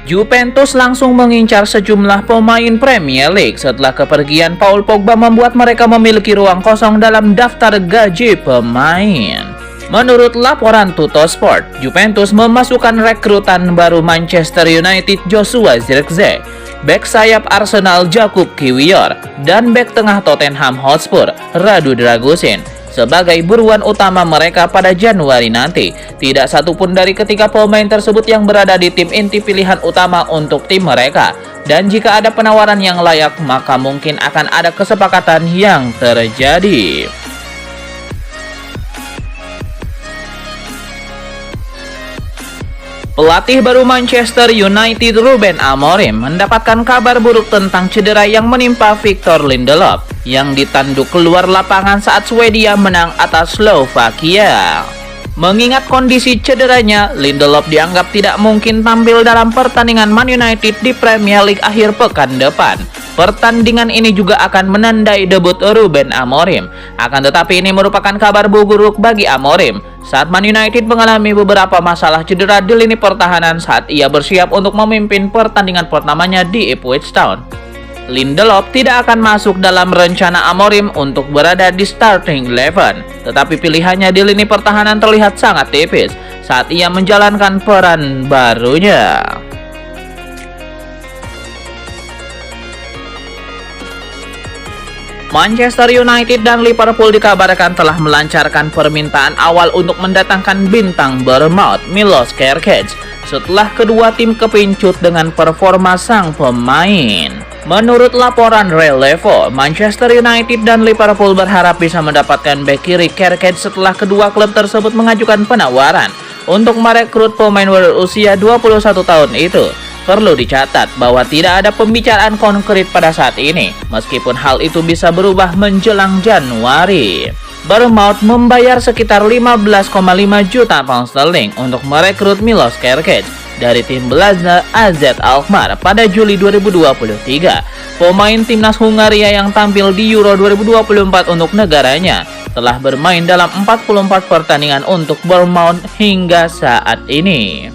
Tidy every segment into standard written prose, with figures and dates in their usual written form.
Juventus langsung mengincar sejumlah pemain Premier League setelah kepergian Paul Pogba membuat mereka memiliki ruang kosong dalam daftar gaji pemain. Menurut laporan Tuttosport, Juventus memasukkan rekrutan baru Manchester United Joshua Zirkzee, bek sayap Arsenal Jakub Kiwior, dan bek tengah Tottenham Hotspur Radu Dragusin sebagai buruan utama mereka pada Januari nanti. Tidak satupun dari ketiga pemain tersebut yang berada di tim inti pilihan utama untuk tim mereka. Dan jika ada penawaran yang layak, maka mungkin akan ada kesepakatan yang terjadi. Pelatih baru Manchester United Ruben Amorim mendapatkan kabar buruk tentang cedera yang menimpa Victor Lindelof yang ditanduk keluar lapangan saat Swedia menang atas Slovakia. Mengingat kondisi cederanya, Lindelof dianggap tidak mungkin tampil dalam pertandingan Man United di Premier League akhir pekan depan. Pertandingan ini juga akan menandai debut Ruben Amorim. Akan tetapi ini merupakan kabar buruk bagi Amorim saat Man United mengalami beberapa masalah cedera di lini pertahanan saat ia bersiap untuk memimpin pertandingan pertamanya di Ipswich Town. Lindelof tidak akan masuk dalam rencana Amorim untuk berada di starting 11, tetapi pilihannya di lini pertahanan terlihat sangat tipis saat ia menjalankan peran barunya. Manchester United dan Liverpool dikabarkan telah melancarkan permintaan awal untuk mendatangkan bintang Bournemouth Milos Kerkez setelah kedua tim kepincut dengan performa sang pemain. Menurut laporan Relevo, Manchester United dan Liverpool berharap bisa mendapatkan bek kiri Kerkez setelah kedua klub tersebut mengajukan penawaran untuk merekrut pemain berusia 21 tahun itu. Perlu dicatat bahwa tidak ada pembicaraan konkret pada saat ini, meskipun hal itu bisa berubah menjelang Januari. Bournemouth membayar sekitar 15,5 juta pound sterling untuk merekrut Milos Kerkez dari tim Belanda AZ Alkmaar pada Juli 2023. Pemain timnas Hungaria yang tampil di Euro 2024 untuk negaranya telah bermain dalam 44 pertandingan untuk Bournemouth hingga saat ini.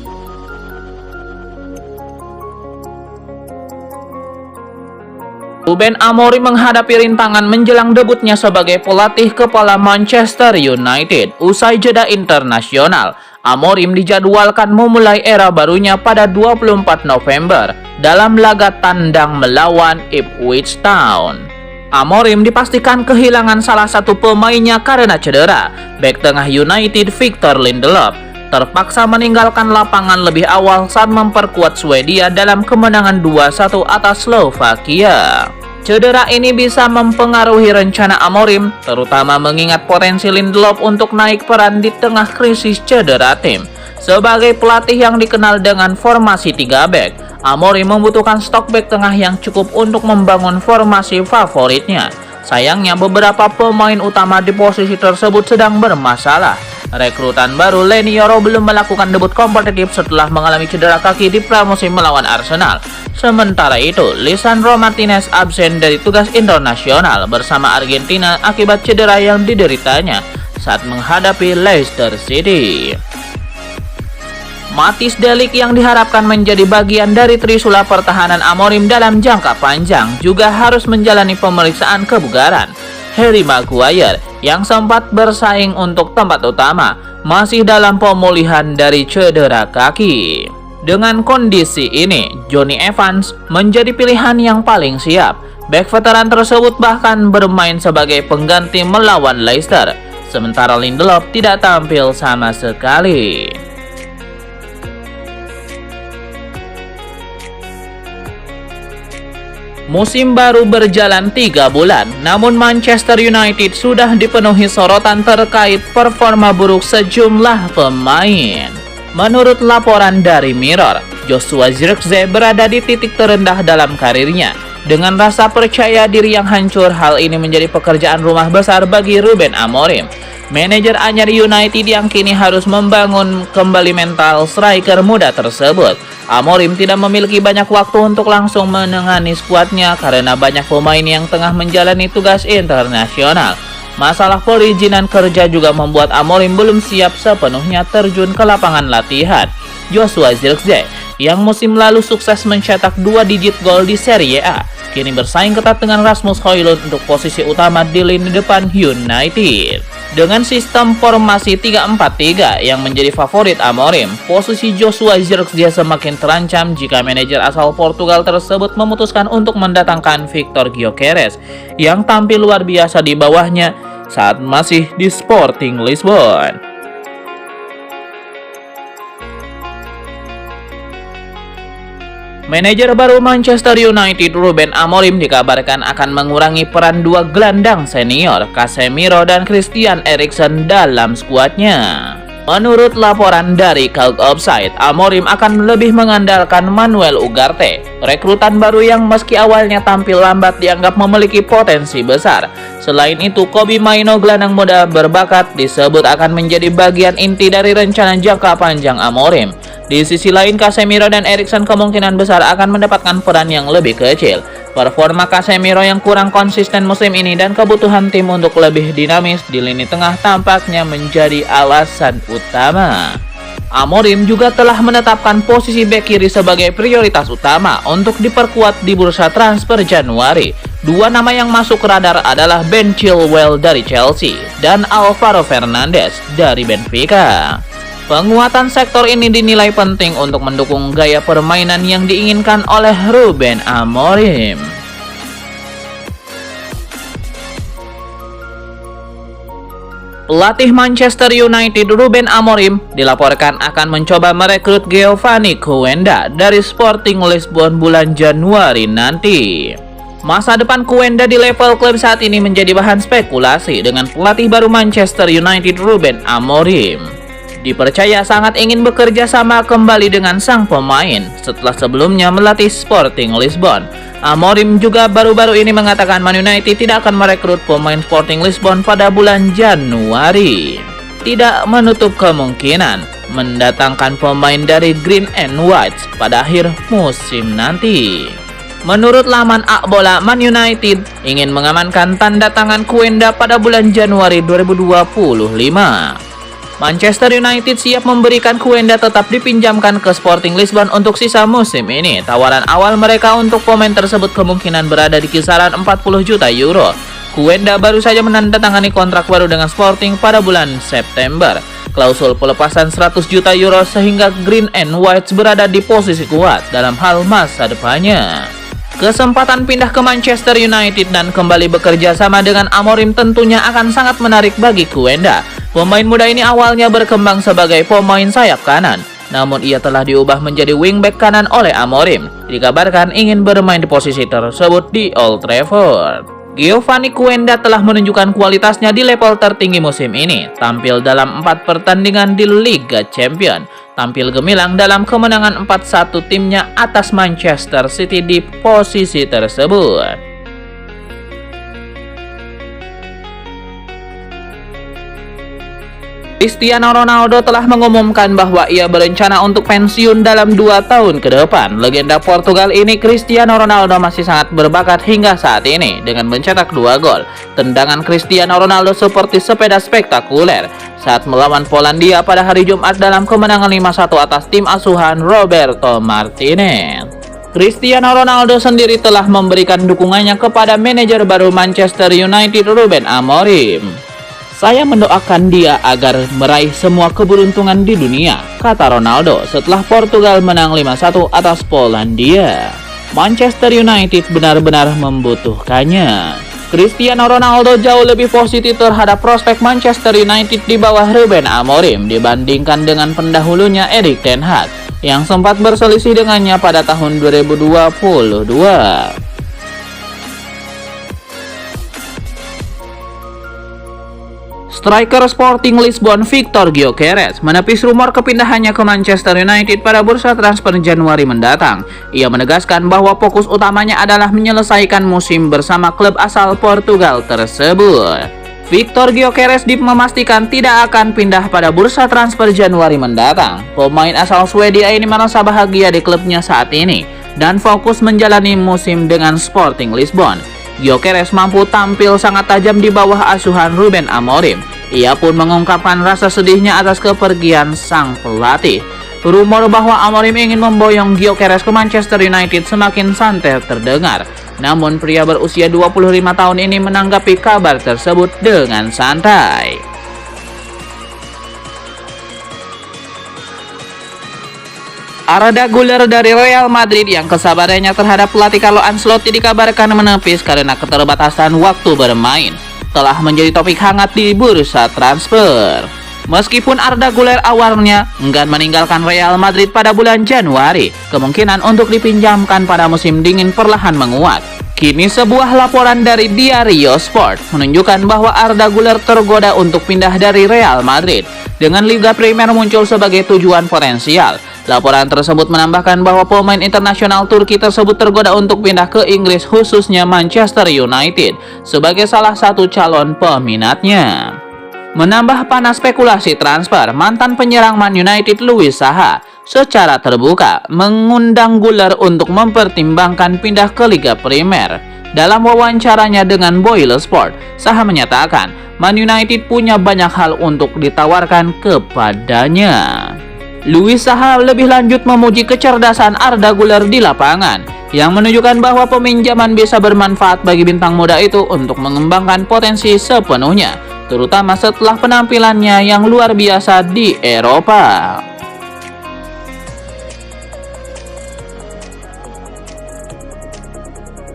Ruben Amorim menghadapi rintangan menjelang debutnya sebagai pelatih kepala Manchester United. Usai jeda internasional, Amorim dijadwalkan memulai era barunya pada 24 November dalam laga tandang melawan Ipswich Town. Amorim dipastikan kehilangan salah satu pemainnya karena cedera. Bek tengah United Victor Lindelof terpaksa meninggalkan lapangan lebih awal saat memperkuat Swedia dalam kemenangan 2-1 atas Slovakia. Cedera ini bisa mempengaruhi rencana Amorim, terutama mengingat potensi Lindelof untuk naik peran di tengah krisis cedera tim. Sebagai pelatih yang dikenal dengan formasi 3 back, Amorim membutuhkan stok back tengah yang cukup untuk membangun formasi favoritnya. Sayangnya beberapa pemain utama di posisi tersebut sedang bermasalah. Rekrutan baru Leny Yoro belum melakukan debut kompetitif setelah mengalami cedera kaki di pramusim melawan Arsenal. Sementara itu, Lisandro Martinez absen dari tugas internasional bersama Argentina akibat cedera yang dideritanya saat menghadapi Leicester City. Mathis De Ligt yang diharapkan menjadi bagian dari trisula pertahanan Amorim dalam jangka panjang juga harus menjalani pemeriksaan kebugaran. Harry Maguire yang sempat bersaing untuk tempat utama masih dalam pemulihan dari cedera kaki. Dengan kondisi ini, Jonny Evans menjadi pilihan yang paling siap. Bek veteran tersebut bahkan bermain sebagai pengganti melawan Leicester, sementara Lindelof tidak tampil sama sekali. Musim baru berjalan 3 bulan, namun Manchester United sudah dipenuhi sorotan terkait performa buruk sejumlah pemain. Menurut laporan dari Mirror, Joshua Zirkzee berada di titik terendah dalam karirnya. Dengan rasa percaya diri yang hancur, hal ini menjadi pekerjaan rumah besar bagi Ruben Amorim. Manajer anyar United yang kini harus membangun kembali mental striker muda tersebut. Amorim tidak memiliki banyak waktu untuk langsung menangani skuadnya karena banyak pemain yang tengah menjalani tugas internasional. Masalah perizinan kerja juga membuat Amorim belum siap sepenuhnya terjun ke lapangan latihan. Joshua Zirkzee yang musim lalu sukses mencetak 2 digit gol di Serie A, kini bersaing ketat dengan Rasmus Højlund untuk posisi utama di lini depan United. Dengan sistem formasi 3-4-3 yang menjadi favorit Amorim, posisi Joshua Zirkzee semakin terancam jika manajer asal Portugal tersebut memutuskan untuk mendatangkan Victor Gyökeres yang tampil luar biasa di bawahnya saat masih di Sporting Lisbon. Manajer baru Manchester United Ruben Amorim dikabarkan akan mengurangi peran 2 gelandang senior Casemiro dan Christian Eriksen dalam skuadnya. Menurut laporan dari Cult Offside, Amorim akan lebih mengandalkan Manuel Ugarte, rekrutan baru yang meski awalnya tampil lambat dianggap memiliki potensi besar. Selain itu, Kobbie Mainoo, gelandang muda berbakat, disebut akan menjadi bagian inti dari rencana jangka panjang Amorim. Di sisi lain, Casemiro dan Eriksen kemungkinan besar akan mendapatkan peran yang lebih kecil. Performa Casemiro yang kurang konsisten musim ini dan kebutuhan tim untuk lebih dinamis di lini tengah tampaknya menjadi alasan utama. Amorim juga telah menetapkan posisi bek kiri sebagai prioritas utama untuk diperkuat di bursa transfer Januari. 2 nama yang masuk ke radar adalah Ben Chilwell dari Chelsea dan Alvaro Fernandes dari Benfica. Penguatan sektor ini dinilai penting untuk mendukung gaya permainan yang diinginkan oleh Ruben Amorim. Pelatih Manchester United Ruben Amorim dilaporkan akan mencoba merekrut Giovanni Coenda dari Sporting Lisbon bulan Januari nanti. Masa depan Coenda di level klub saat ini menjadi bahan spekulasi dengan pelatih baru Manchester United Ruben Amorim. Dipercaya sangat ingin bekerja sama kembali dengan sang pemain setelah sebelumnya melatih Sporting Lisbon. Amorim juga baru-baru ini mengatakan Man United tidak akan merekrut pemain Sporting Lisbon pada bulan Januari. Tidak menutup kemungkinan mendatangkan pemain dari Green and Whites pada akhir musim nanti. Menurut laman Akbola, Man United ingin mengamankan tanda tangan Coenda pada bulan Januari 2025. Manchester United siap memberikan Coenda tetap dipinjamkan ke Sporting Lisbon untuk sisa musim ini. Tawaran awal mereka untuk pemain tersebut kemungkinan berada di kisaran 40 juta euro. Coenda baru saja menandatangani kontrak baru dengan Sporting pada bulan September. Klausul pelepasan 100 juta euro sehingga Green and Whites berada di posisi kuat dalam hal masa depannya. Kesempatan pindah ke Manchester United dan kembali bekerja sama dengan Amorim tentunya akan sangat menarik bagi Coenda. Pemain muda ini awalnya berkembang sebagai pemain sayap kanan, namun ia telah diubah menjadi wingback kanan oleh Amorim. Dikabarkan ingin bermain di posisi tersebut di Old Trafford. Giovanni Coenda telah menunjukkan kualitasnya di level tertinggi musim ini, tampil dalam 4 pertandingan di Liga Champions. Tampil gemilang dalam kemenangan 4-1 timnya atas Manchester City di posisi tersebut. Cristiano Ronaldo telah mengumumkan bahwa ia berencana untuk pensiun dalam 2 tahun ke depan. Legenda Portugal ini, Cristiano Ronaldo, masih sangat berbakat hingga saat ini dengan mencetak 2 gol. Tendangan Cristiano Ronaldo seperti sepeda spektakuler saat melawan Polandia pada hari Jumat dalam kemenangan 5-1 atas tim asuhan Roberto Martinez. Cristiano Ronaldo sendiri telah memberikan dukungannya kepada manajer baru Manchester United Ruben Amorim. "Saya mendoakan dia agar meraih semua keberuntungan di dunia," kata Ronaldo setelah Portugal menang 5-1 atas Polandia. "Manchester United benar-benar membutuhkannya." Cristiano Ronaldo jauh lebih positif terhadap prospek Manchester United di bawah Ruben Amorim dibandingkan dengan pendahulunya Erik ten Hag yang sempat berselisih dengannya pada tahun 2022. Striker Sporting Lisbon Victor Gyökeres menepis rumor kepindahannya ke Manchester United pada bursa transfer Januari mendatang. Ia menegaskan bahwa fokus utamanya adalah menyelesaikan musim bersama klub asal Portugal tersebut. Victor Gyökeres memastikan tidak akan pindah pada bursa transfer Januari mendatang. Pemain asal Swedia ini merasa bahagia di klubnya saat ini dan fokus menjalani musim dengan Sporting Lisbon. Gyökeres mampu tampil sangat tajam di bawah asuhan Ruben Amorim. Ia pun mengungkapkan rasa sedihnya atas kepergian sang pelatih. Rumor bahwa Amorim ingin memboyong Gyökeres ke Manchester United semakin santer terdengar. Namun pria berusia 25 tahun ini menanggapi kabar tersebut dengan santai. Arda Güler dari Real Madrid yang kesabarannya terhadap pelatih Carlo Ancelotti dikabarkan menepis karena keterbatasan waktu bermain, telah menjadi topik hangat di bursa transfer. Meskipun Arda Güler awalnya enggan meninggalkan Real Madrid pada bulan Januari, kemungkinan untuk dipinjamkan pada musim dingin perlahan menguat. Kini sebuah laporan dari Diario Sport menunjukkan bahwa Arda Güler tergoda untuk pindah dari Real Madrid, dengan Liga Primer muncul sebagai tujuan potensial. Laporan tersebut menambahkan bahwa pemain internasional Turki tersebut tergoda untuk pindah ke Inggris, khususnya Manchester United, sebagai salah satu calon peminatnya. Menambah panas spekulasi transfer, mantan penyerang Man United Louis Saha secara terbuka mengundang Güler untuk mempertimbangkan pindah ke Liga Primer. Dalam wawancaranya dengan Boyle Sport, Saha menyatakan Man United punya banyak hal untuk ditawarkan kepadanya. Louis Saha lebih lanjut memuji kecerdasan Arda Güler di lapangan, yang menunjukkan bahwa peminjaman bisa bermanfaat bagi bintang muda itu untuk mengembangkan potensi sepenuhnya, terutama setelah penampilannya yang luar biasa di Eropa.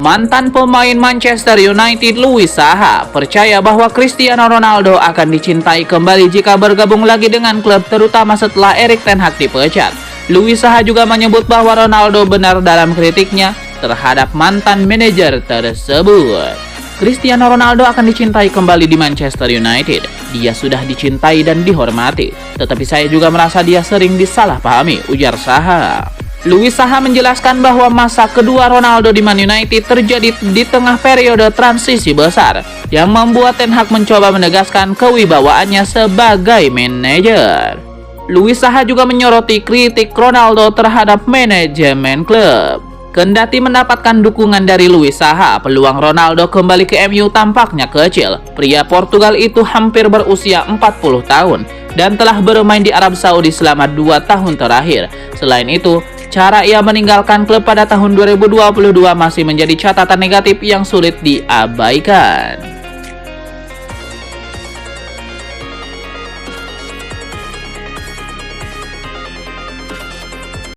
Mantan pemain Manchester United Louis Saha percaya bahwa Cristiano Ronaldo akan dicintai kembali jika bergabung lagi dengan klub, terutama setelah Erik ten Hag dipecat. Louis Saha juga menyebut bahwa Ronaldo benar dalam kritiknya terhadap mantan manajer tersebut. Cristiano Ronaldo akan dicintai kembali di Manchester United. Dia sudah dicintai dan dihormati, tetapi saya juga merasa dia sering disalahpahami, ujar Saha. Louis Saha menjelaskan bahwa masa kedua Ronaldo di Man United terjadi di tengah periode transisi besar yang membuat Ten Hag mencoba menegaskan kewibawaannya sebagai manajer. Louis Saha juga menyoroti kritik Ronaldo terhadap manajemen klub. Kendati mendapatkan dukungan dari Louis Saha, peluang Ronaldo kembali ke MU tampaknya kecil. Pria Portugal itu hampir berusia 40 tahun dan telah bermain di Arab Saudi selama 2 tahun terakhir. Selain itu, cara ia meninggalkan klub pada tahun 2022 masih menjadi catatan negatif yang sulit diabaikan.